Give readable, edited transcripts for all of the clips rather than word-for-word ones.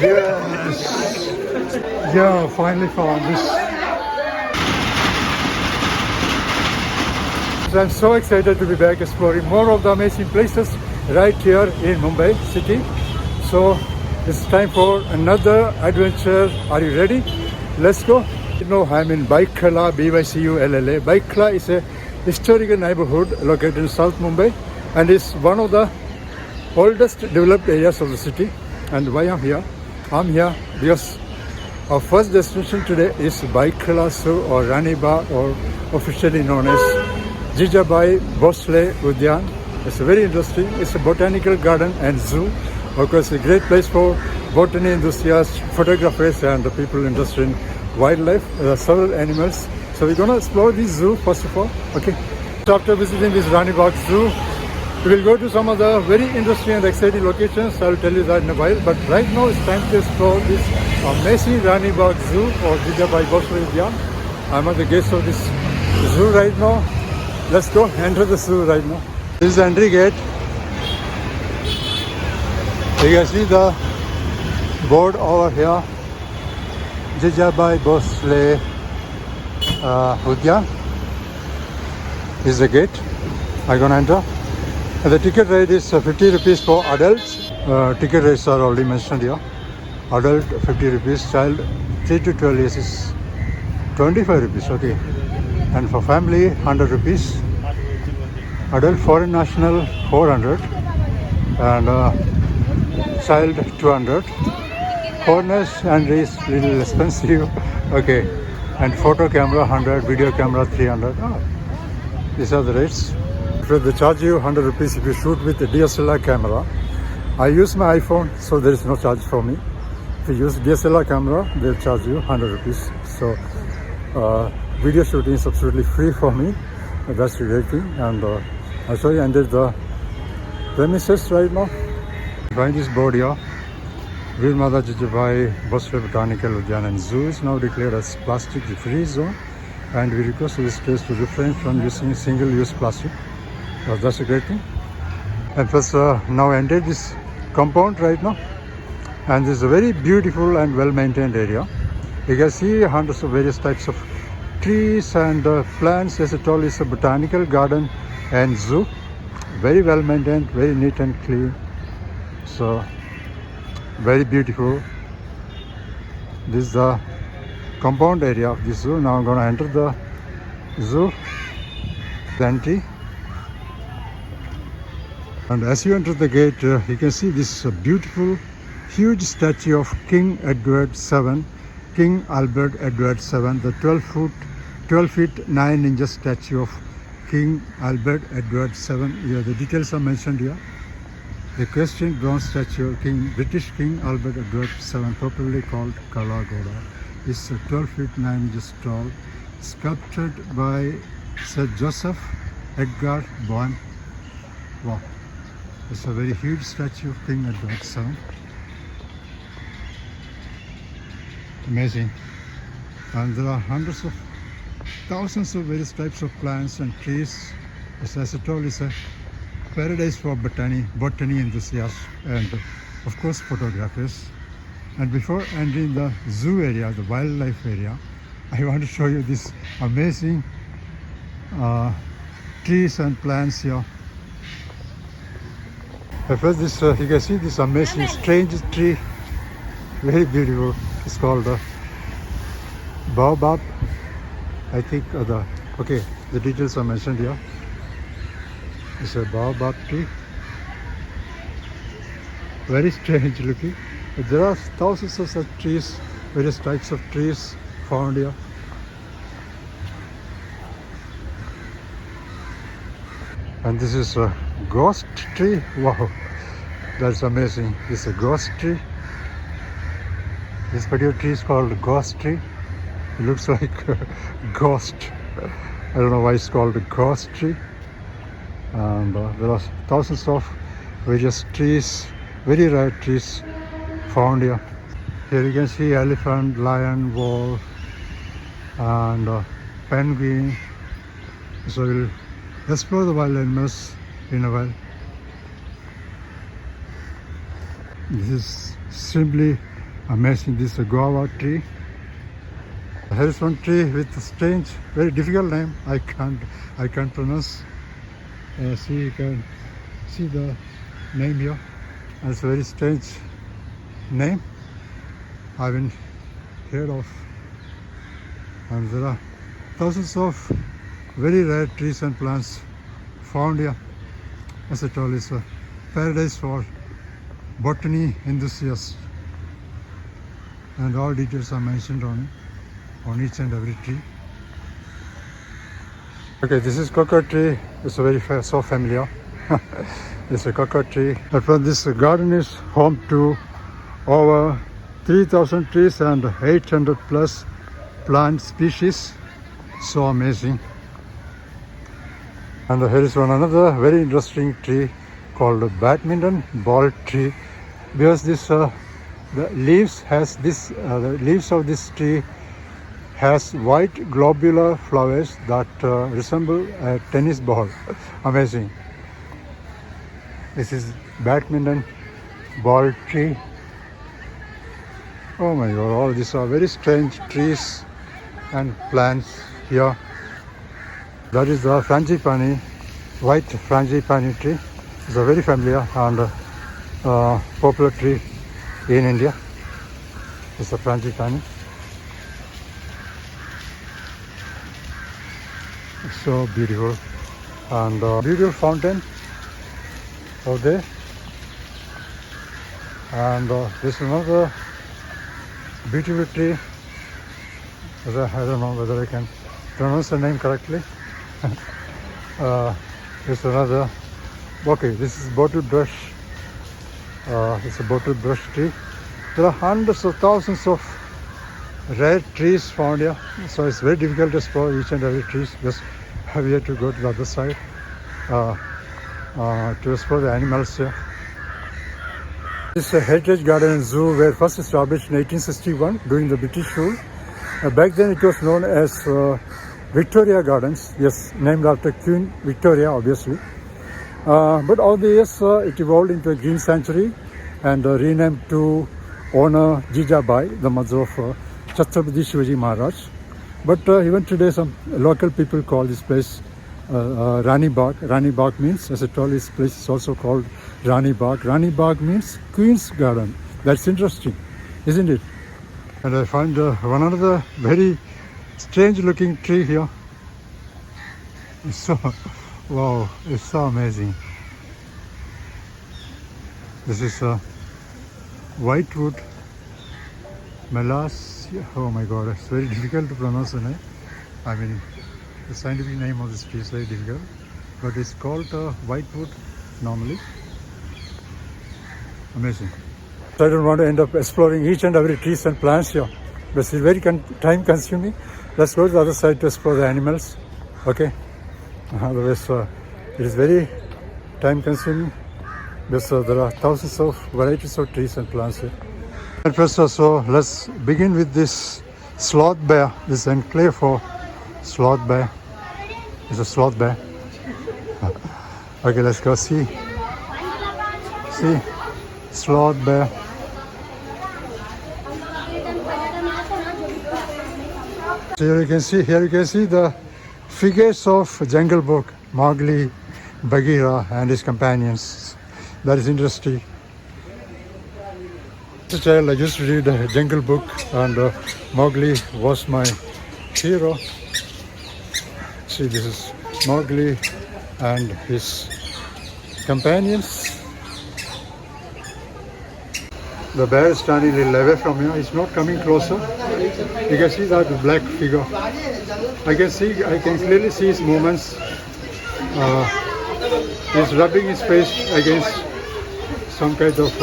Yes. Yeah, finally found this. So I'm so excited to be back exploring more of the amazing places right here in Mumbai city. So it's time for another adventure. Are you ready? Let's go. You know, I'm in Baikala, BYCULLA. Baikala is a historical neighborhood located in South Mumbai and is one of the oldest developed areas of the city. And why I'm here? I'm here because our first destination today is Baikala Zoo or Rani Bagh, or officially known as Jijabai Bhosle Udyan. It's very interesting. It's a botanical garden and zoo. Of course, a great place for botany enthusiasts, photographers, and the people interested in wildlife. There are several animals. So we're going to explore this zoo first of all. Okay. So after visiting this Rani Bagh Zoo, we will go to some of the very interesting and exciting locations. I will tell you that in a while. But right now it's time to explore this amazing Rani Bagh Zoo or Jijabai Bhosle Udyan. I'm at the gates of this zoo right now. Let's go enter the zoo right now. This is the entry gate. You can see the board over here. Jijabai Bhosle Udyan. This is the gate. I'm gonna enter. And the ticket rate is 50 rupees for adults. Ticket rates are already mentioned here. Adult 50 rupees, child 3 to 12 years is 25 rupees. Okay. And for family 100 rupees. Adult foreign national 400 and child 200. Foreigners and is little expensive. Okay. And photo camera 100, video camera 300. These are the rates. They charge you 100 rupees if you shoot with a DSLR camera. I use my iPhone, so there is no charge for me. If you use DSLR camera, they'll charge you 100 rupees. So video shooting is absolutely free for me. That's the great thing. And I'll show you under the premises right now. Find this board here. Veer Mata Jijabai Bhosle Botanical Udyan and Zoo is now declared as plastic-free zone, and we request visitors to refrain from using single-use plastic. That's a great thing. And first, now entered this compound right now, and this is a very beautiful and well-maintained area. You can see hundreds of various types of trees and plants. As I told, it's a botanical garden and zoo. Very well-maintained, very neat and clean. So, very beautiful. This is the compound area of the zoo. Now I'm going to enter the zoo, the entry. And as you enter the gate, you can see this beautiful, huge statue of King Edward VII, King Albert Edward VII, the 12 feet 9 inches statue of King Albert Edward VII. Yeah, the details are mentioned here. The equestrian bronze statue of British King Albert Edward VII, popularly called Kala Ghoda, is 12 feet 9 inches tall, sculptured by Sir Joseph Edgar Bowen. Wow. It's a very huge statue of King Edward VII. Amazing. And there are hundreds of thousands of various types of plants and trees. As I told, it's a paradise for botany enthusiasts and of course photographers. And before entering the zoo area, the wildlife area, I want to show you this amazing trees and plants here. First, this you can see this amazing strange tree, very beautiful. It's called baobab. I think the details are mentioned here. It's a baobab tree. Very strange looking. But there are thousands of such trees, various types of trees found here. And this is a ghost tree. Wow, that's amazing. This is a ghost tree. This particular tree is called ghost tree. It looks like a ghost. I don't know why it's called a ghost tree. And there are thousands of various trees, very rare trees found here. Here you can see elephant, lion, wolf, and penguin. So we'll explore the wild animals in a while. This is simply Amazing, this is a guava tree. Here is one tree with a strange, very difficult name. I can't pronounce. See, you can see the name here. It's a very strange name. I haven't heard of. And there are thousands of very rare trees and plants found here. As I told, it's a paradise for botany enthusiasts. And all details are mentioned on each and every tree. Okay, this is cocoa tree. It's a very so familiar. It's a cocoa tree. But this garden is home to over 3,000 trees and 800 plus plant species. So amazing. And here is another very interesting tree called the badminton ball tree, because this the leaves of this tree has white globular flowers that resemble a tennis ball. Amazing. This is badminton ball tree. Oh my god, all these are very strange trees and plants here. That is the frangipani, white frangipani tree. It's a very familiar and popular tree in India. It's a frangipani. It's so beautiful. And beautiful fountain over there. And this is another beautiful tree. I don't know whether I can pronounce the name correctly. There's another. Okay, this is bottle brush. It's a bottle brush tree. There are hundreds of thousands of rare trees found here, so it's very difficult to explore each and every tree. Just have here to go to the other side to explore the animals here. This is a heritage garden and zoo were first established in 1861 during the British rule. Back then it was known as Victoria Gardens, yes, named after Queen Victoria, obviously. But over the years it evolved into a green sanctuary and renamed to honor Jijabai, the mother of Chhatrapati Shivaji Maharaj. But even today some local people call this place Rani Bagh. Rani Bagh means, as I told, this place is also called Rani Bagh. Rani Bagh means Queen's Garden. That's interesting, isn't it? And I find one another very strange looking tree here. It's so, wow, it's so amazing. This is a whitewood Melassia. Oh my god, it's very difficult to pronounce the name. I mean, the scientific name of this tree is very difficult, but it's called whitewood normally. Amazing. So I don't want to end up exploring each and every trees and plants here, but it's very time consuming. Let's go to the other side to explore the animals. Okay. Otherwise, it is very time consuming because there are thousands of varieties of trees and plants here. And first also, let's begin with this sloth bear, this enclave for sloth bear. It's a sloth bear. Okay, let's go see. See, sloth bear. So here you can see the figures of Jungle Book, Mowgli, Bagheera and his companions. That is interesting. As a child, I used to read the Jungle Book, and Mowgli was my hero. See, this is Mowgli and his companions. The bear is standing a little away from here. He's not coming closer. You can see that black figure. I can clearly see his movements. He's rubbing his face against some kind of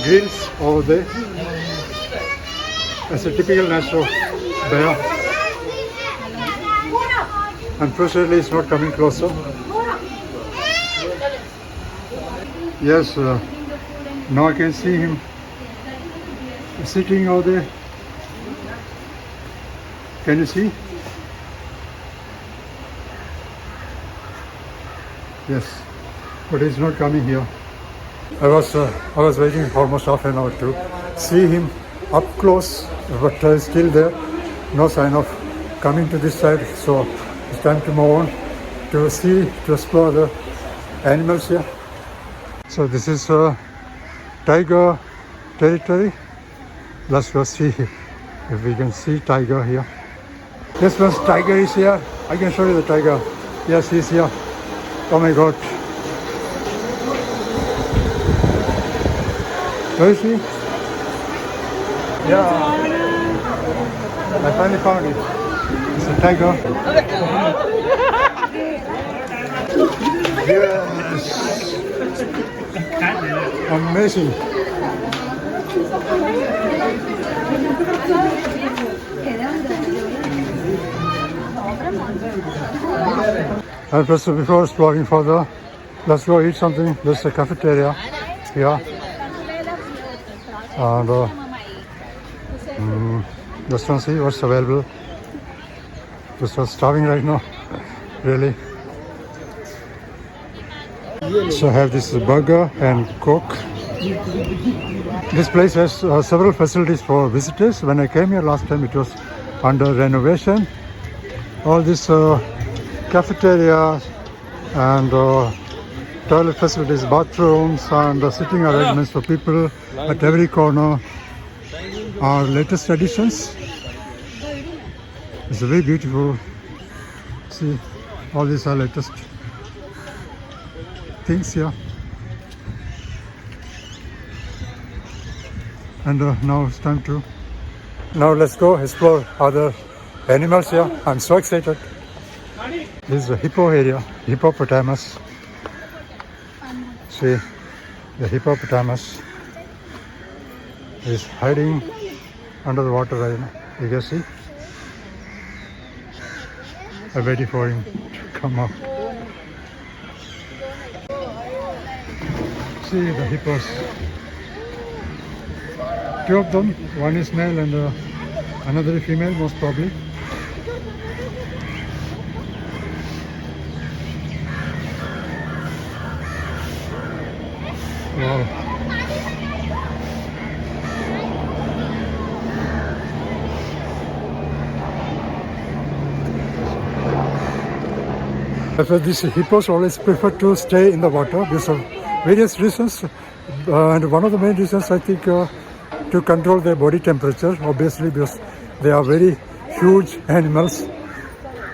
grills over there. That's a typical natural bear. Unfortunately, he's not coming closer. Yes, now I can see him sitting over there. Can you see? Yes, but he's not coming here. I was waiting almost half an hour to see him up close, but still there. No sign of coming to this side. So it's time to move on to see, to explore the animals here. So this is tiger territory. Let's go see if we can see tiger here. Yes, first tiger is here. I can show you the tiger. Yes, he's here. Oh my God. Where is he? Yeah. I finally found it. It's a tiger. Yes. Amazing. And first, before exploring further, let's go eat something. There's a cafeteria here. And just want to see what's available. Just was starving right now, really. So I have this burger and Coke. This place has several facilities for visitors. When I came here last time, it was under renovation. All this cafeteria and toilet facilities, bathrooms and sitting arrangements for people at every corner are latest additions. It's very beautiful. See, all these are latest things here. And now it's time to... Now let's go explore other animals here. I'm so excited. This is the hippo area, hippopotamus. See, the hippopotamus is hiding under the water right now. You can see. I'm waiting for him to come up. See the hippos. Two of them, one is male and another is female, most probably. Wow. These hippos always prefer to stay in the water because of various reasons. And one of the main reasons, I think, to control their body temperature, obviously, because they are very huge animals.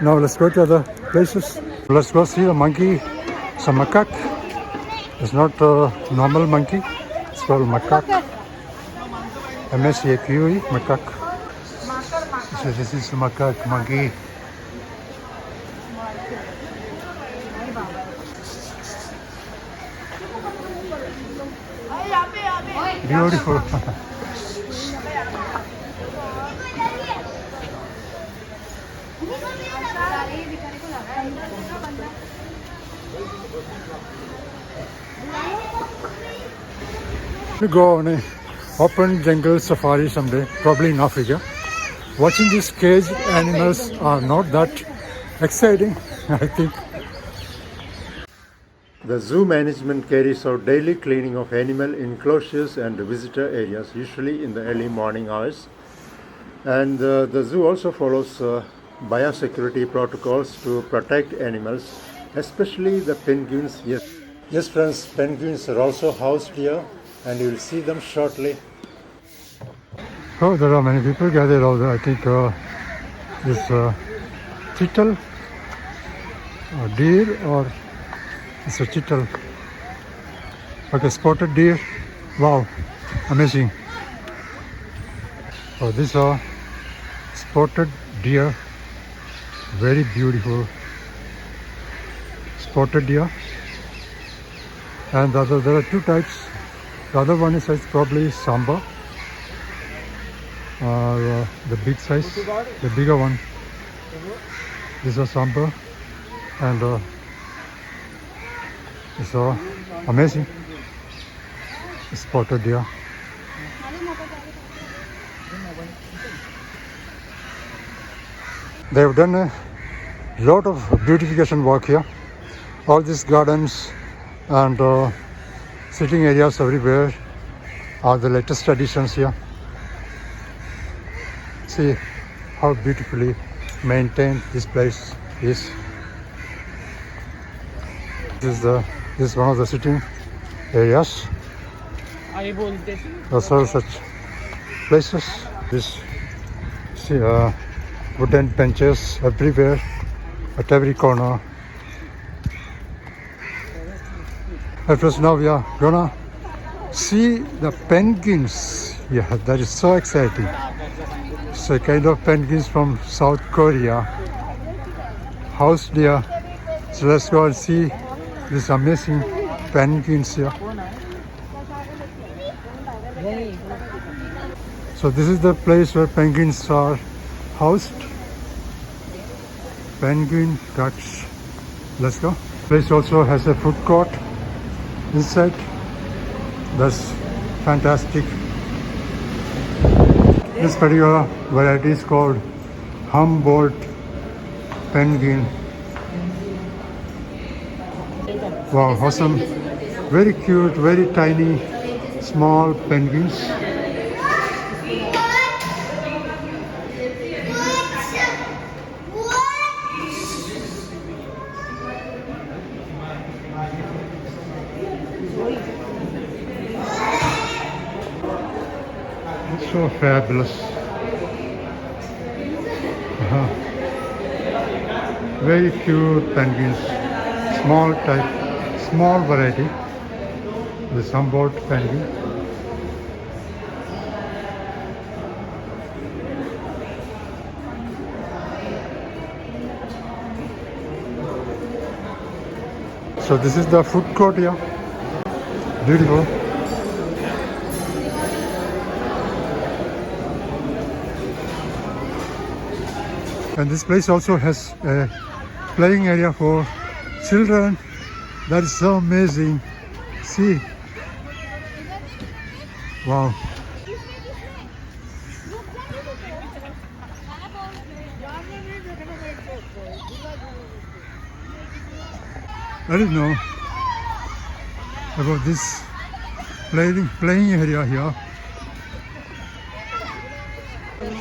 Now let's go to other places. Let's go see a monkey. It's a macaque. It's not a normal monkey. It's called macaque. M-A-C-A-Q-U-E, macaque. So this is a macaque monkey. Beautiful. We go on a open jungle safari someday, probably in Africa. Watching these caged animals are not that exciting, I think. The zoo management carries out daily cleaning of animal enclosures and visitor areas, usually in the early morning hours. And the zoo also follows biosecurity protocols to protect animals, especially the penguins. Yes friends, penguins are also housed here and you will see them shortly. Oh, there are many people gathered out there. I think this chital or deer, or it's a chital. Okay, spotted deer. Wow, amazing. Oh, these are spotted deer. Very beautiful. Spotted deer. And there are two types. The other one is probably Samba. The big size, the bigger one. This is Samba. And it's amazing. Spotted deer. They have done a lot of beautification work here. All these gardens and sitting areas everywhere are the latest additions here. See how beautifully maintained this place is. This is one of the sitting areas. Those are such places. This see wooden benches everywhere, at every corner. At first, now we are gonna see the penguins. Yeah, that is so exciting. It's a kind of penguins from South Korea, housed here. So let's go and see these amazing penguins here. So this is the place where penguins are housed. Penguin Dutch. Let's go. Place also has a food court inside. That's fantastic. This particular variety is called Humboldt penguin. Wow, awesome. Very cute, very tiny, small penguins. So fabulous. Very cute penguins. Small type, small variety. The Humboldt penguin. So this is the food court here. Beautiful. And this place also has a playing area for children. That is so amazing. See. Wow. I didn't know about this playing area here.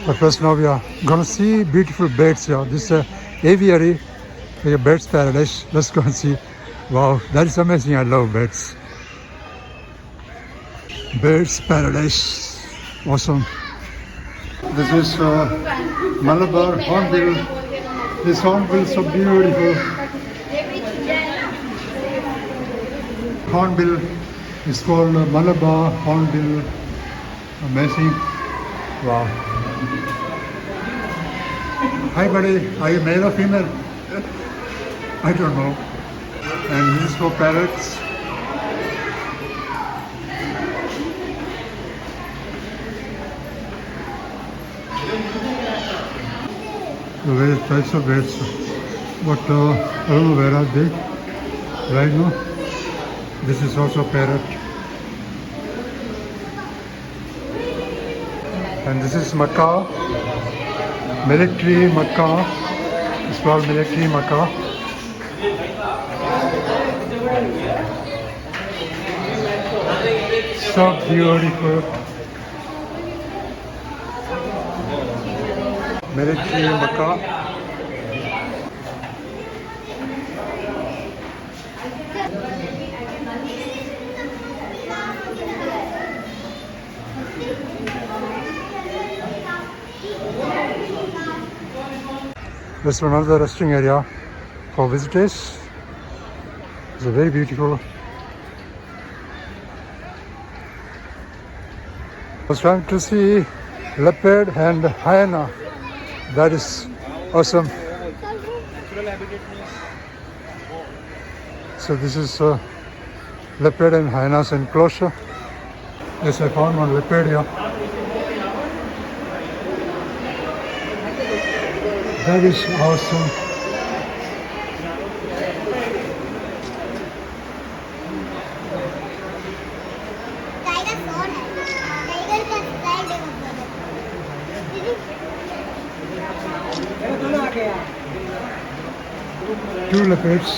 But first now we are gonna see beautiful birds here. This is aviary, like a bird's paradise. Let's go and see. Wow, that is amazing. I love birds. Bird's paradise. Awesome. This is Malabar hornbill. This hornbill is so beautiful. Hornbill is called Malabar hornbill. Amazing. Wow. Hi buddy, are you male or female? I don't know. And this is for parrots. The various types of birds. But I don't know where are they right now. This is also parrot. And this is macaw. Military macaw. It's called military macaw. So beautiful. Military macaw. This is another resting area for visitors. It's a very beautiful. I was trying to see leopard and hyena. That is awesome. So this is leopard and hyenas enclosure. Yes, I found one leopard here. That is awesome. Two leopards.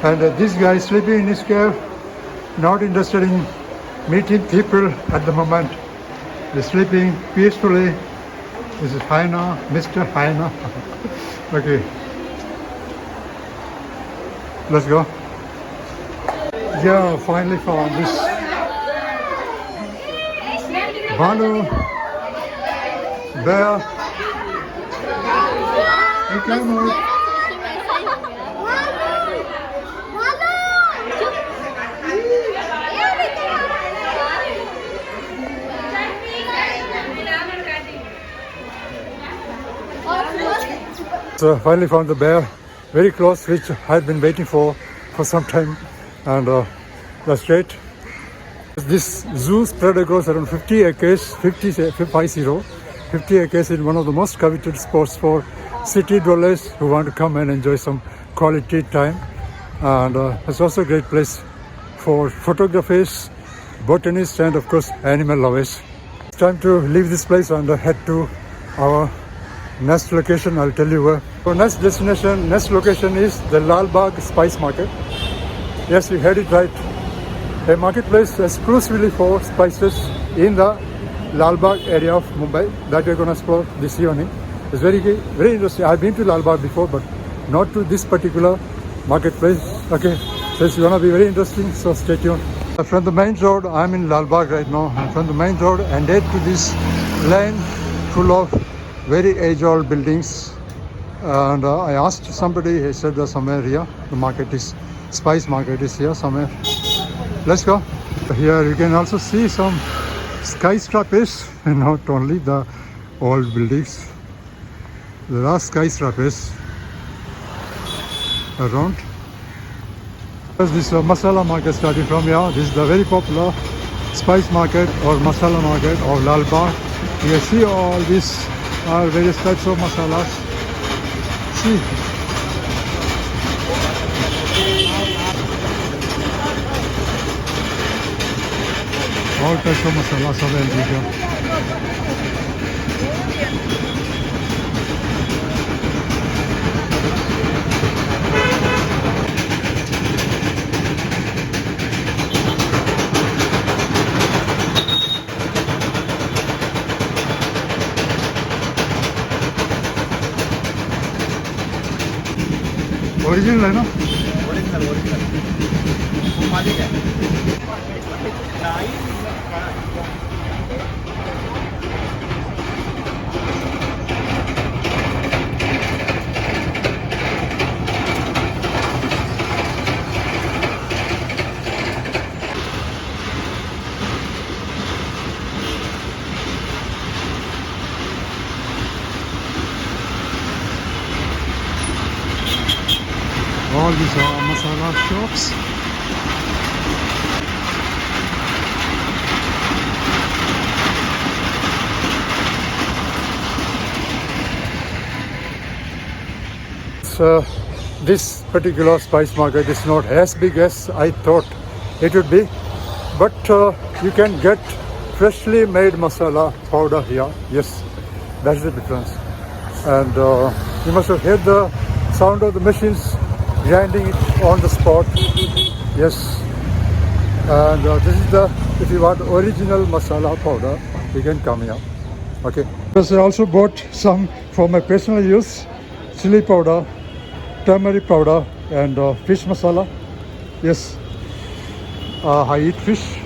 And this guy is sleeping in his cave, not interested in meeting people at the moment. He's sleeping peacefully. This is Haina, Mr. Haina. Okay, let's go. Yeah, finally found this Balu bear. Hey, come on. So finally found the bear, very close, which I had been waiting for some time, and that's great. This zoo spread across around 50 acres, 50 acres in one of the most coveted spots for city dwellers who want to come and enjoy some quality time. And it's also a great place for photographers, botanists, and of course animal lovers. It's time to leave this place and head to our next location. I'll tell you where. Our next destination, next location is the Lal Bagh Spice Market. Yes, you heard it right. A marketplace exclusively for spices in the Lal Bagh area of Mumbai that we're going to explore this evening. It's very interesting. I've been to Lal Bagh before, but not to this particular marketplace. Okay, so it's going to be very interesting, so stay tuned. From the main road, I'm in Lal Bagh right now, and from the main road and head to this lane full of very age-old buildings. And I asked somebody, he said somewhere here, the market is, spice market is here somewhere. Let's go. Here you can also see some skyscrapers, and not only the old buildings. There are skyscrapers around. This masala market starting from here. This is the very popular spice market or masala market of Lal Bagh. You can see all these are various types of masalas. See. All types of masalas available here. Original है ना? Original मालिक है। All these are masala shops. So this particular spice market is not as big as I thought it would be, but you can get freshly made masala powder here. Yes, that's the difference. And you must have heard the sound of the machines grinding it on the spot. Yes, and this is the, if you want original masala powder, you can come here. Okay, because I also bought some for my personal use, chili powder, turmeric powder, and fish masala. Yes, I eat fish.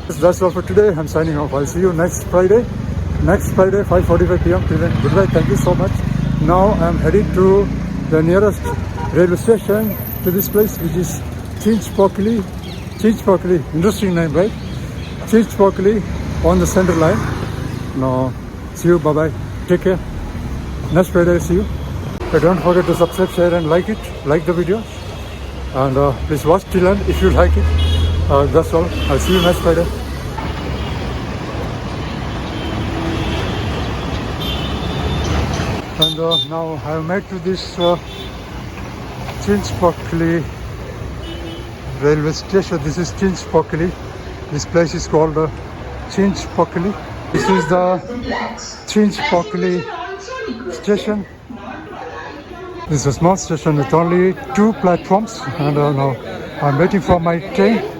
That's all for today. I'm signing off. I'll see you next Friday. Next Friday, 5:45 p.m. Till then, goodbye. Thank you so much. Now I'm heading to the nearest railway station to this place, which is Chinchpokli. Chinchpokli, interesting name, right? Chinchpokli on the Central Line. Now, see you. Bye bye. Take care. Next Friday, see you. But don't forget to subscribe, share, and like it. Like the video, and please watch till end if you like it. That's all. I'll see you next Friday. And now I have made to this Chinchpokli railway station. This is Chinchpokli. This place is called Chinchpokli. This is the Chinchpokli station. This is a small station with only 2 platforms, and now I'm waiting for my train.